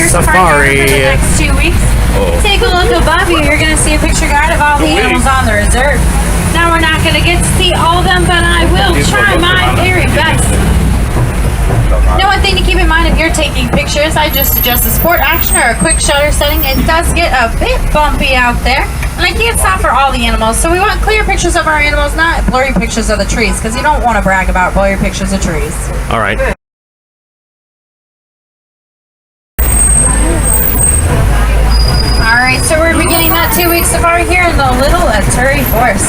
your safari for the next 2 weeks. Take a look above you. You're going to see a picture guide of all the animals on the reserve. Now, we're not going to get to see all of them, but I will try my very best. Now, one thing to keep in mind if you're taking pictures, I just suggest a sport action or a quick shutter setting. It does get a bit bumpy out there, and I can't stop for all the animals. So we want clear pictures of our animals, not blurry pictures of the trees, because you don't want to brag about blurry pictures of trees. All right. Alright, so we're beginning that 2-week safari here in the Little Aturi Forest.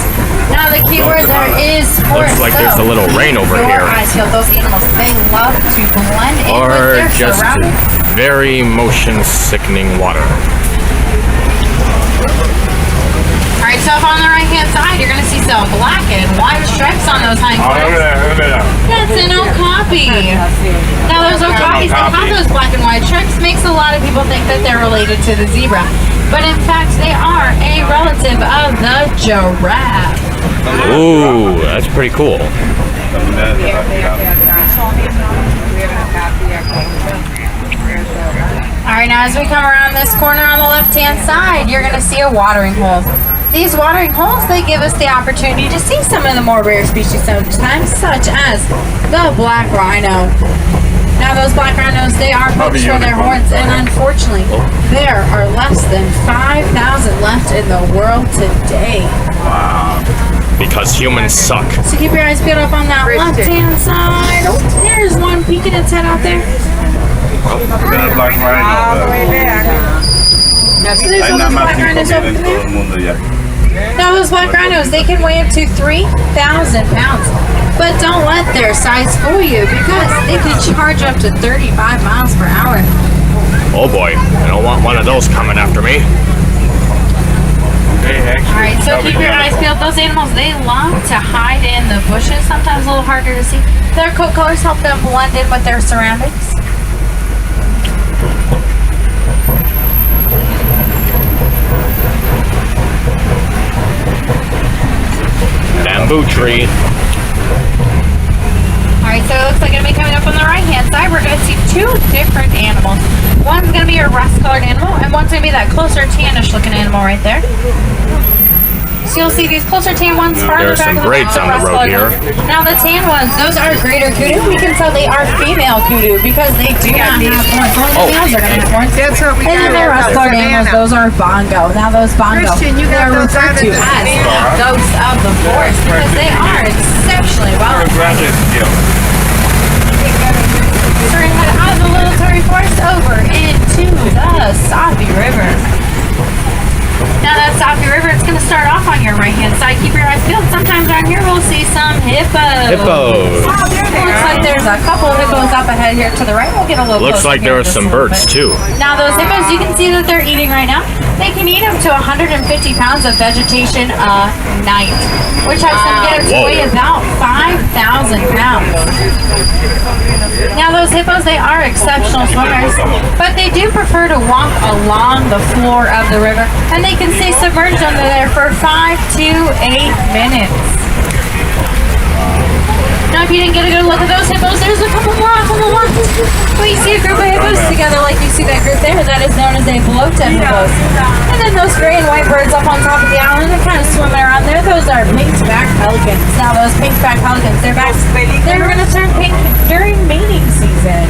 Now the key word there is forest. Looks like there's a little rain over here. I feel those animals, they love to blend in or with their just surroundings. very motion-sickening water. Alright, so up on the right-hand side, you're going to see some black and white stripes on those hindquarters. That's an okapi. Now, those okapis that have those black and white stripes makes a lot of people think that they're related to the zebra. But in fact, they are a relative of the giraffe. Ooh, that's pretty cool. Alright, now as we come around this corner on the left-hand side, you're going to see a watering hole. These watering holes, they give us the opportunity to see some of the more rare species sometimes, such as the black rhino. Now those black rhinos, they are poached for their horns, and unfortunately, there are less than 5,000 left in the world today. Wow. Because humans suck. So keep your eyes peeled up on that left-hand side. Oh, there's one peeking its head out there. Black rhino. So there's all those black rhinos over there. Now those black rhinos, they can weigh up to 3,000 pounds. But don't let their size fool you, because they can charge up to 35 miles per hour. Oh boy, I don't want one of those coming after me. Alright, so keep your eyes peeled. Those animals, they love to hide in the bushes, sometimes a little harder to see. Their coat colors help them blend in with their surroundings. Bamboo tree. Alright, so it looks like it'll be coming up on the right-hand side. We're going to see 2 different animals. One's going to be a rust-colored animal, and one's going to be that closer tannish-looking animal right there. So you'll see these closer tan ones farther back. There's some braids on the road here. Now the tan ones, those are greater kudu. We can tell they are female kudu because they do not have horns. Only the males are going to have horns. That's what we got. And then the rust-colored animals, those are bongo. Now those bongo, Christian, you they got are those referred to out as of the ghosts of the forest because they are exceptionally well trained. So we're going to head out of the Little Aturi Forest over into the Sapi River. Now that Sapi River, it's going to start off on your right-hand side. Keep your eyes peeled. Sometimes around here we'll see some hippos. Hippos. Looks like there's a couple of hippos up ahead here to the right. We'll get a little Looks like there are some birds too. Now those hippos, you can see that they're eating right now. They can eat up to 150 pounds of vegetation a night, which helps them get up to weigh about 5,000 pounds. Now those hippos, they are exceptional swimmers, but they do prefer to walk along the floor of the river, and they can stay submerged under there for 5 to 8 minutes. Now if you didn't get a good look at those hippos, there's a couple more off on the left. Well, you see a group of hippos together like you see that group there, that is known as a blow-tip hippos. And then those gray and white birds up on top of the island, they're kind of swimming around there. Those are pink-back pelicans. Now those pink-back pelicans, they're going to turn pink during mating season.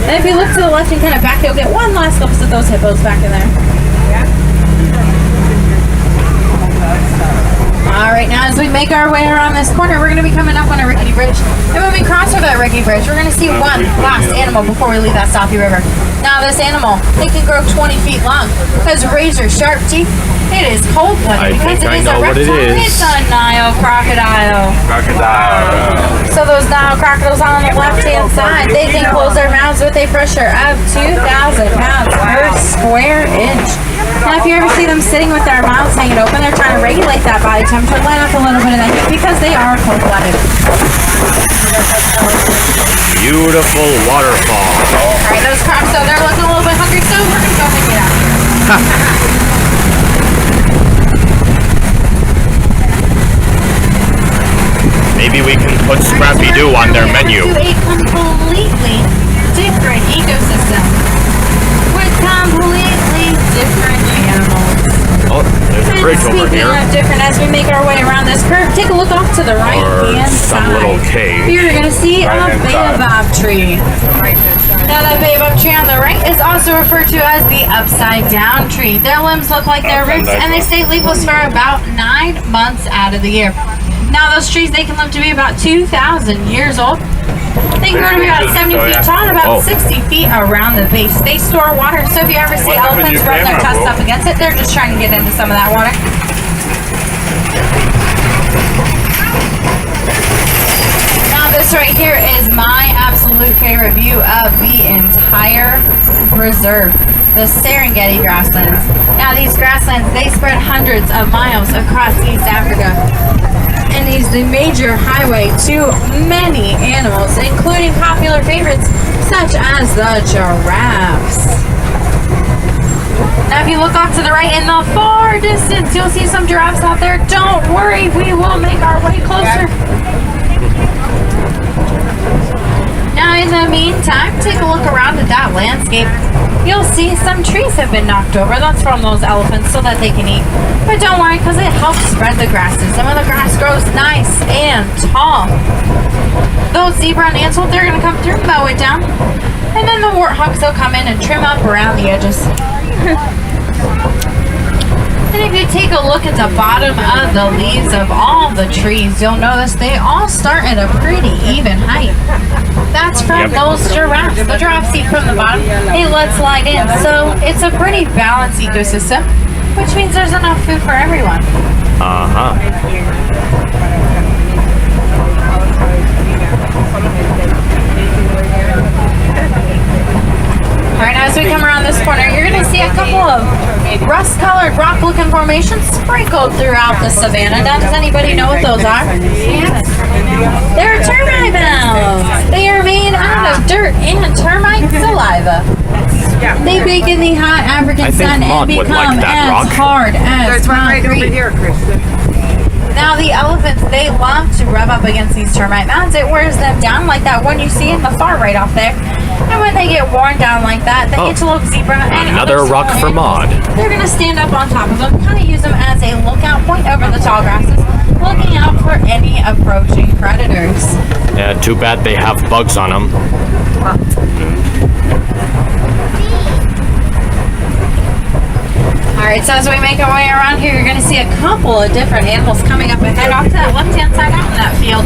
And if you look to the left and kind of back, you'll get one last glimpse of those hippos back in there. Alright, now as we make our way around this corner, we're going to be coming up on a rickety bridge. And when we cross over that rickety bridge, we're going to see one last animal before we leave that Sapi River. Now this animal, it can grow 20 feet long, has razor sharp teeth. It is cold-blooded because it is a reptile. It's a Nile crocodile. So those Nile crocodiles on the left-hand side, they can close their mouths with a pressure of 2,000 pounds per square inch. Now, if you ever see them sitting with their mouths hanging open, they're trying to regulate that body temperature, let off a little bit of that heat because they are cold-blooded. Beautiful waterfall. All right, those crocs, so they're looking a little bit hungry, so we're going to go ahead and get out. Maybe we can put Scrappy Doo on their menu. To a completely different ecosystem with completely different animals. Oh, there's a bridge over Speaking here. of different, as we make our way around this curve, take a look off to the right hand some side. little cave. You're gonna see a Right-hand side. baobab tree. Now that baobab tree on the right is also referred to as the upside down tree. Their limbs look like their roots, and they stay leafless for about 9 months out of the year. Now those trees, they can live to be about 2,000 years old. They can grow to be about 70 feet tall and about 60 feet around the base. They store water, so if you ever see What happened to elephants your rub their camera, tusks bro? up against it, they're just trying to get into some of that water. Now this right here is my absolute favorite view of the entire reserve. The Serengeti grasslands. Now these grasslands, they spread hundreds of miles across East Africa. And is the major highway to many animals, including popular favorites such as the giraffes. Now if you look off to the right in the far distance, you'll see some giraffes out there. Don't worry, we will make our way closer. Now in the meantime, take a look around at that landscape. You'll see some trees have been knocked over. That's from those elephants so that they can eat. But don't worry, because it helps spread the grasses. And when the grass grows nice and tall, those zebra and antelope, they're going to come through and mow it down. And then the warthogs will come in and trim up around the edges. And if you take a look at the bottom of the leaves of all the trees, you'll notice they all start at a pretty even height. That's from those giraffes. The giraffes eat from the bottom. It lets light in. So it's a pretty balanced ecosystem, which means there's enough food for everyone. Uh-huh. Alright, now as we come around this corner, you're going to see a couple of rust-colored rock-looking formations sprinkled throughout the savanna. Now, does anybody know what those are? They're termite mounds. They are made out of dirt and termite saliva. They bake in the hot African sun and Maude would become like that as rock. hard as There's one right over concrete. here, Kristen. Now the elephants, they love to rub up against these termite mounds. It wears them down like that one you see in the far right off there. And when they get worn down like that, the antelope, zebra, and Another other rock for small Maude. animals, they're going to stand up on top of them, kind of use them as a lookout point over the tall grasses, looking out for any approaching predators. Yeah, too bad they have bugs on them. Alright, so as we make our way around here, you're going to see a couple of different animals coming up ahead off to that left-hand side out in that field.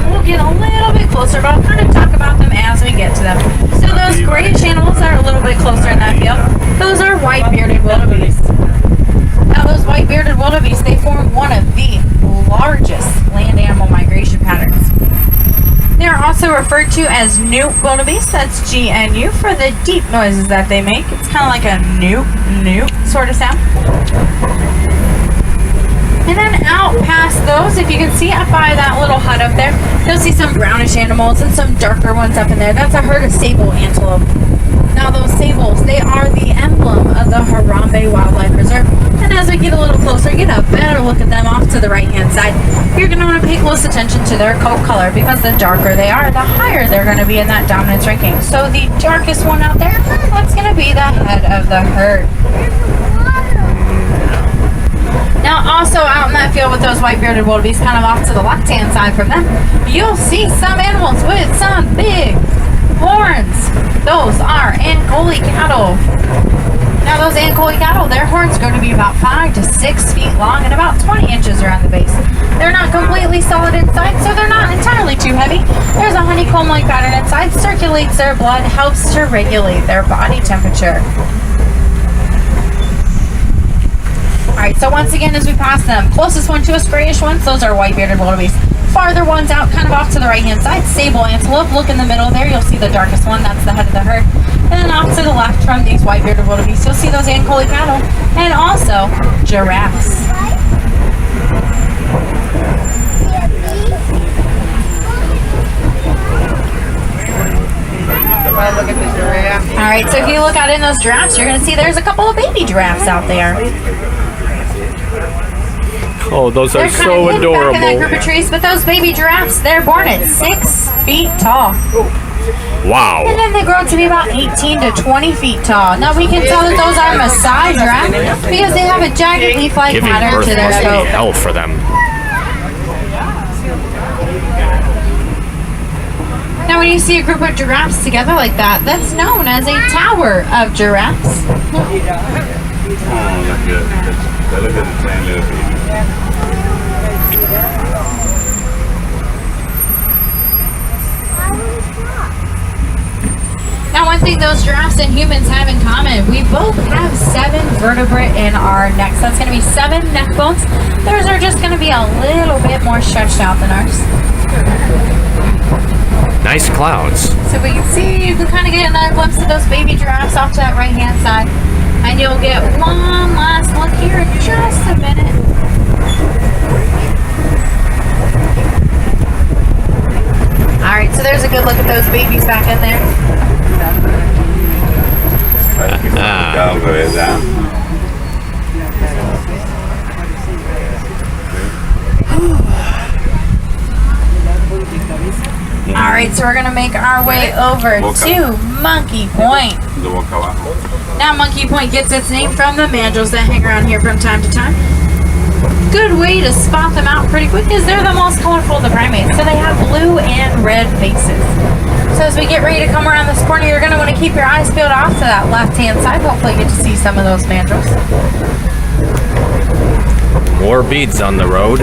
We'll get a little bit closer, but I'll kind of talk about them as we get to them. So those grayish animals are a little bit closer in that field. Those are white-bearded wildebeest. Now those white-bearded wildebeest, they form one of the largest land animal migration patterns. They are also referred to as newt wildebeest. That's GNU for the deep noises that they make. It's kind of like a newt sort of sound. And then out past those, if you can see up by that little hut up there, you'll see some brownish animals and some darker ones up in there. That's a herd of sable antelope. Now those sables, they are the emblem of the Harambe Wildlife Reserve. And as we get a little closer, get a better look at them off to the right-hand side. You're going to want to pay close attention to their coat color, because the darker they are, the higher they're going to be in that dominance ranking. So the darkest one out there, that's going to be the head of the herd. Now also out in that field with those white-bearded wildebeest kind of off to the left-hand side from them, you'll see some animals with some big horns. Those are Ankole cattle. Now those Ankole cattle, their horns are going to be about 5 to 6 feet long and about 20 inches around the base. They're not completely solid inside, so they're not entirely too heavy. There's a honeycomb-like pattern inside, circulates their blood, helps to regulate their body temperature. Alright, so once again as we pass them, closest one to us, grayish ones, those are white-bearded wildebeest. Farther ones out, kind of off to the right-hand side, sable antelope. Look in the middle there, you'll see the darkest one, that's the head of the herd. And then off to the left from these white-bearded wildebeest, you'll see those Ankole cattle, and also giraffes. Alright, so if you look out in those giraffes, you're going to see there's a couple of baby giraffes out there. Oh, those are They're kind so of hidden back in that adorable. group of trees, but those baby giraffes, they're born at 6 feet tall. Wow. And then they grow to be about 18 to 20 feet tall. Now we can tell that those are Maasai giraffes because they have a jagged leaf-like Giving pattern birth to their must be coat. hell for them. Now when you see a group of giraffes together like that, that's known as a tower of giraffes. Oh, look at the tiny little baby. Now one thing those giraffes and humans have in common, we both have 7 vertebrae in our necks. That's going to be 7 neck bones. Theirs are just going to be a little bit more stretched out than ours. Nice clouds. So we can see, you can kind of get another glimpse of those baby giraffes off to that right hand side. And you'll get one last look here in just a minute. Alright, so there's a good look at those babies back in there. Alright, so we're going to make our way over to Monkey Point. Now Monkey Point gets its name from the mandrills that hang around here from time to time. Good way to spot them out pretty quick is they're the most colorful of the primates. So they have blue and red faces. So as we get ready to come around this corner, you're going to want to keep your eyes peeled off to that left-hand side. Hopefully you get to see some of those mandrills. More beads on the road.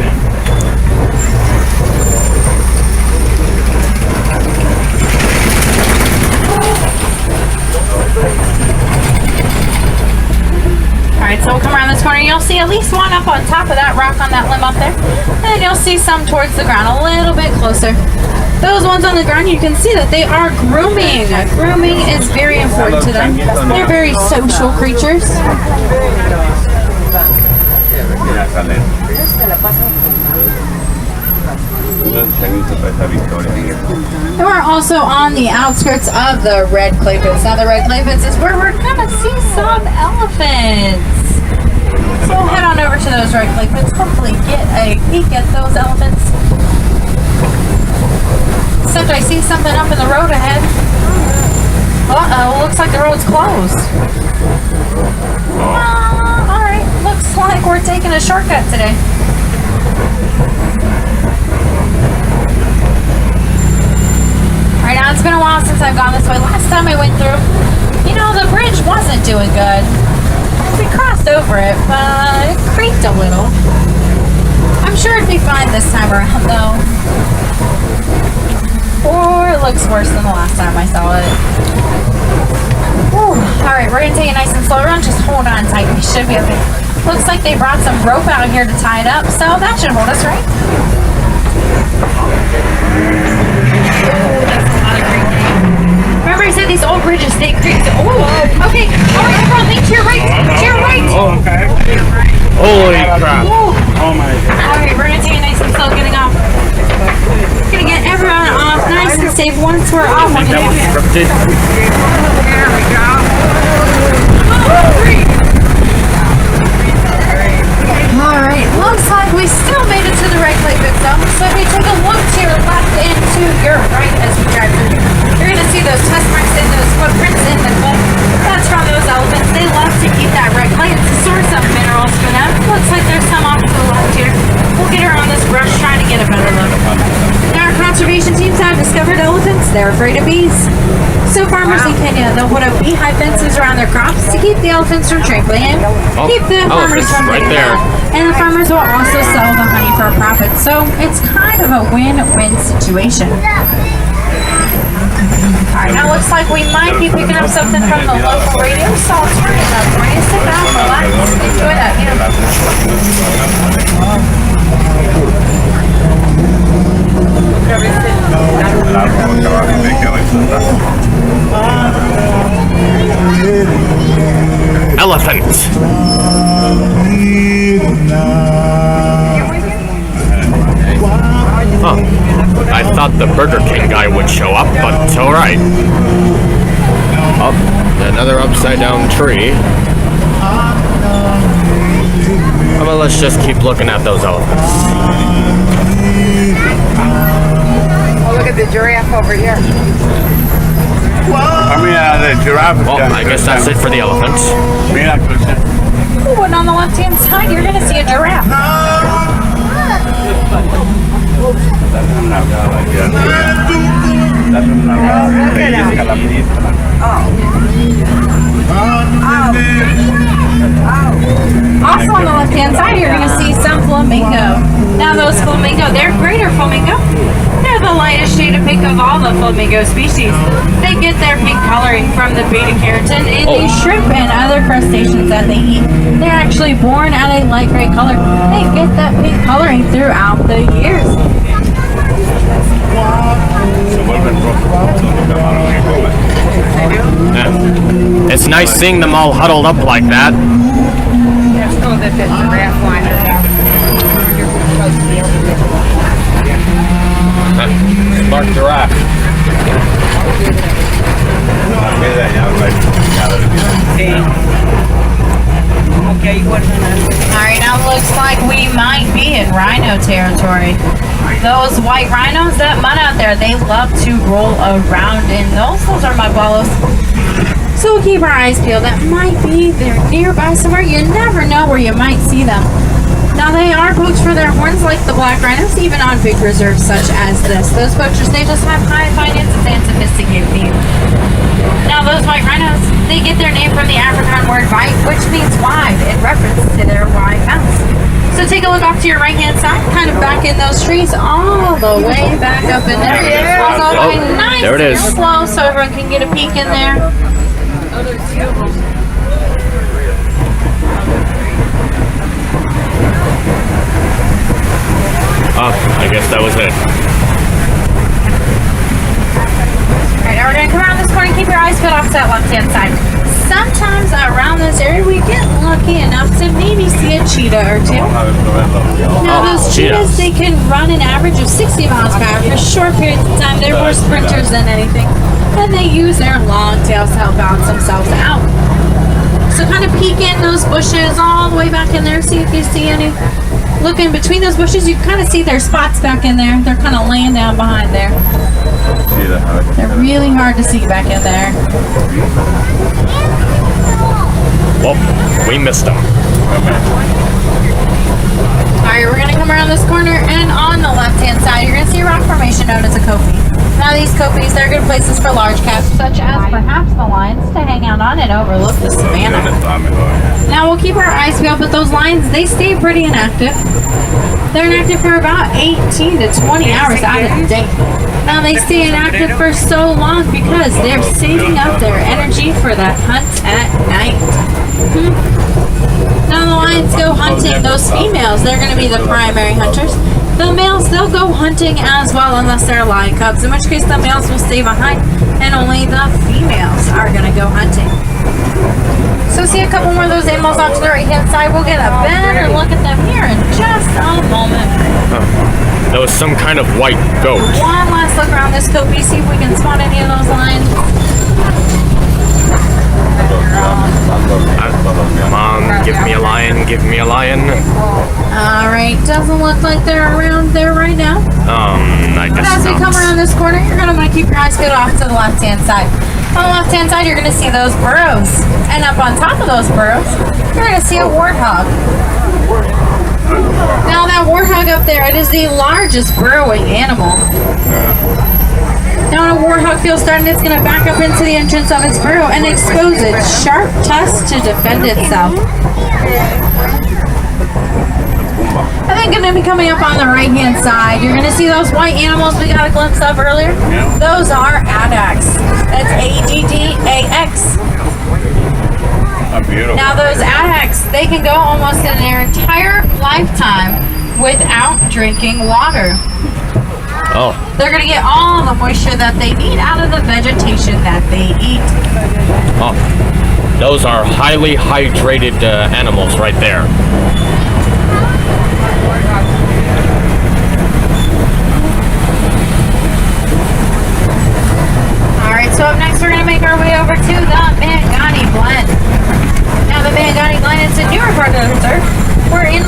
Alright, so we'll come around this corner. You'll see at least one up on top of that rock on that limb up there. And then you'll see some towards the ground a little bit closer. Those ones on the ground, you can see that they are grooming. Grooming is very important to them. They're very social creatures. And we're also on the outskirts of the red clay pits. Now the red clay pits is where we're gonna see some elephants. So we'll head on over to those red clay pits, hopefully get a peek at those elephants. Except I see something up in the road ahead. Uh-oh, looks like the road's closed. Alright, looks like we're taking a shortcut today. Right now, it's been a while since I've gone this way. Last time I went through, you know, the bridge wasn't doing good. We crossed over it, but it creaked a little. I'm sure it'd be fine this time around, though. Or it looks worse than the last time I saw it. Alright, we're going to take a nice and slow run. Just hold on tight. We should be okay. Looks like they brought some rope out here to tie it up, so that should hold us, right? Remember I said these old bridges stay creaked. Oh, okay. Alright, everyone, think to your right. To your right. Oh, okay. Holy crap. Oh my God. Alright, we're going to take a nice and slow getting off. Gonna get everyone off nice and safe once we're off. I think that was scripted. There we go. Alright, looks like we still made it to the right clay pit zone. So if you take a look to your left and to your right as we drive through, you're going to see those test marks and those footprints in the clay. That's from those elephants. They love to eat that red clay. It's a source of minerals for them. Looks like there's some off to the left here. We'll get around this brush trying to get a better look. Now our conservation teams have discovered elephants. They're afraid of bees. So farmers in Kenya, they'll put up beehive fences around their crops to keep the elephants from trampling in. Keep the farmers elephants from right getting there. mad. And the farmers will also sell the honey for a profit. So it's kind of a win-win situation. Alright, now looks like we might be picking up something from the local radio, so I'll turn it up for you. Sit down, relax, enjoy that view. Elephant. Huh. I thought the Burger King guy would show up, but alright. Up, another upside down tree. Well, let's just keep looking at those elephants. Oh, look at the giraffe over here. The giraffe. Well, I guess that's it for the elephants. Mira, Ooh, and on the left-hand side, you're gonna see a giraffe. Also on the left-hand side, you're gonna see some flamingo. Now those flamingo, they're greater flamingo. They're the lightest shade of pink of all the flamingo species. They get their pink coloring from the beta keratin in the shrimp and other crustaceans that they eat. They're actually born at a light gray color. They get that pink coloring throughout the years. Yeah. It's nice seeing them all huddled up like that. Let's go to the giraffe line. Smart giraffe. Okay, what? Alright, now looks like we might be in rhino territory. Those white rhinos that mud out there, they love to roll around in those. Those are my buffaloes. So we'll keep our eyes peeled. That might be they're nearby somewhere. You never know where you might see them. Now they are poached for their horns like the black rhinos, even on big reserves such as this. Those poachers, they just have high finances and sophisticated thieves. Now those white rhinos, they get their name from the African word vite, which means wide, in reference to their wide mouths. So take a look off to your right-hand side, kind of back in those trees, all the way back up in there. I'll go by nice there it is. and slow so everyone can get a peek in there. Oh, I guess that was it. Alright, now we're going to come around this corner and keep your eyes peeled off to that left-hand side. Sometimes around this area we get lucky enough to maybe see a cheetah or two. Now those cheetahs, they can run an average of 60 miles per hour for short periods of time. They're more sprinters than anything. And they use their long tails to help balance themselves out. So kind of peek in those bushes all the way back in there, see if you see any. Look in between those bushes, you can kind of see their spots back in there. They're kind of laying down behind there. They're really hard to see back in there. Well, we missed them. Alright, we're going to come around this corner, and on the left-hand side, you're going to see a rock formation known as a kopie. Now these kopies, they're good places for large cats, such as perhaps the lions, to hang out on and overlook the savannah. Now we'll keep our eyes peeled, but those lions, they stay pretty inactive. They're inactive for about 18 to 20 hours out of the day. Now they stay inactive for so long because they're saving up their energy for that hunt at night. Now the lions go hunting. Those females, they're going to be the primary hunters. The males, they'll go hunting as well unless they're lion cubs, in which case the males will stay behind and only the females are going to go hunting. So see a couple more of those animals off to the right hand side. We'll get a better look at them here in just a moment. That was some kind of white goat. One last look around this kopie, see if we can spot any of those lions. Come on, give me a lion, give me a lion. Alright, doesn't look like they're around there right now. I But guess as we come not. around this corner, you're going to want to keep your eyes peeled off to the left-hand side. On the left-hand side, you're going to see those burrows. And up on top of those burrows, you're going to see a warthog. Now that warthog up there, it is the largest burrowing animal. Now when a warthog feels threatened, it's going to back up into the entrance of its burrow and expose its sharp tusks to defend itself. And then going to be coming up on the right-hand side, you're going to see those white animals we got a glimpse of earlier. Those are addax. That's A-D-D-A-X. Now those addax, they can go almost in their entire lifetime without drinking water. Oh, They're going to get all the moisture that they need out of the vegetation that they eat. oh. Those are highly hydrated animals right there. Alright, so up next we're going to make our way over to the Mangani blend. Now the Mangani blend is a newer part of the reserve. We're in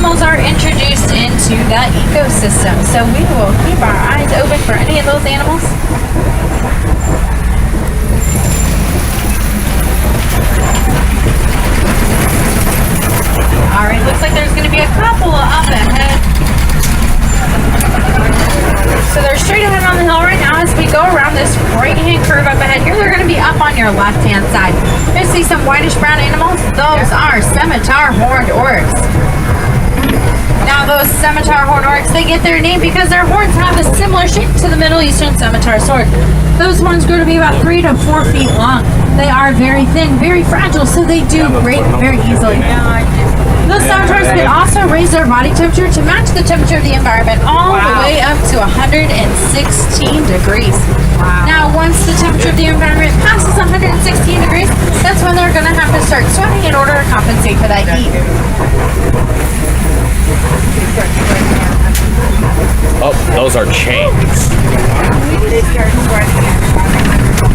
any of those animals? Alright, looks like there's going to be a couple up ahead. So they're straight ahead on the hill right now. As we go around this right-hand curve up ahead here, they're going to be up on your left-hand side. You see some whitish-brown animals? Those are scimitar horned oryx. Now those scimitar horned oryx, they get their name because their horns have a similar shape to the Middle Eastern scimitar sword. Those horns grow to be about 3 to 4 feet long. They are very thin, very fragile, so they do break very easily. Those scimitars can also raise their body temperature to match the temperature of the environment all the way up to 116 degrees. Now, once the temperature of the environment passes 116 degrees, that's when they're going to have to start sweating in order to compensate for that heat. Oh, those are chains.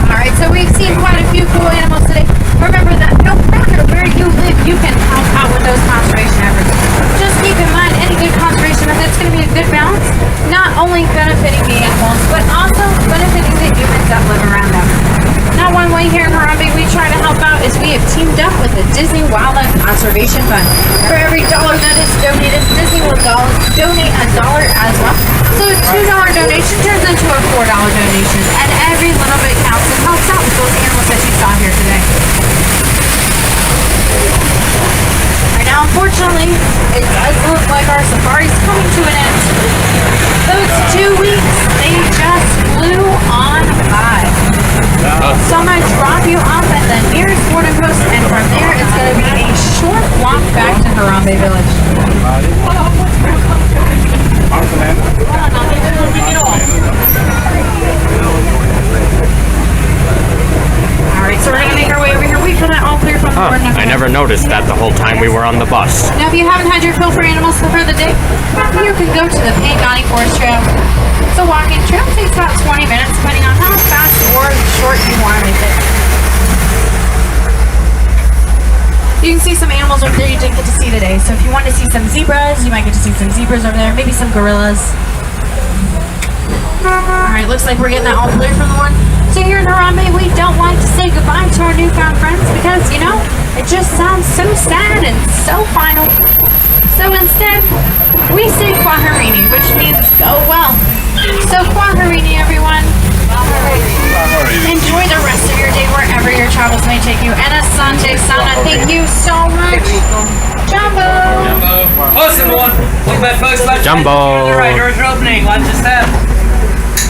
Alright, so we've seen quite a few cool animals today. Remember that no matter where you live, you can help out with those conservation efforts. Just keep in mind, any good conservation method is going to be a good balance, not only benefiting the animals, but also benefiting the humans that live around them. Now, one way here in Harambe we try to help out is we have teamed up with the Disney Wildlife Conservation Fund. For every dollar that is donated, Disney will donate $1 as well. So a $2 donation turns into a $4 donation, and every little bit counts and helps out with those animals that you saw here today. Right now, unfortunately, it does look like our safari is coming to an end. Those 2 weeks, they just flew on by. So I'm going to drop you off at the nearest border post, and from there it's going to be a short walk back to Harambe Village. Alright, so we're going to make our way over here. Wait for that all clear from the board. I never noticed that the whole time we were on the bus. Now, if you haven't had your fill for animals for the day, you can go to the Pangani Forest Trail. It's a walking trail. It takes about 20 minutes, depending on how fast or short you want to make it. You can see some animals over there you didn't get to see today. So if you want to see some zebras, you might get to see some zebras over there. Maybe some gorillas. Alright, looks like we're getting that all clear from the one. So here in Harambe, we don't like to say goodbye to our newfound friends because, you know, it just sounds so sad and so final. So instead, we say Kwaherini, which means go well. So Kwaherini, everyone. Enjoy the rest of your day wherever your travels may take you. And Asante Sana, thank you so much. Jumbo. Awesome one. Look at that folks. Jumbo. Right, doors are opening. Watch your step.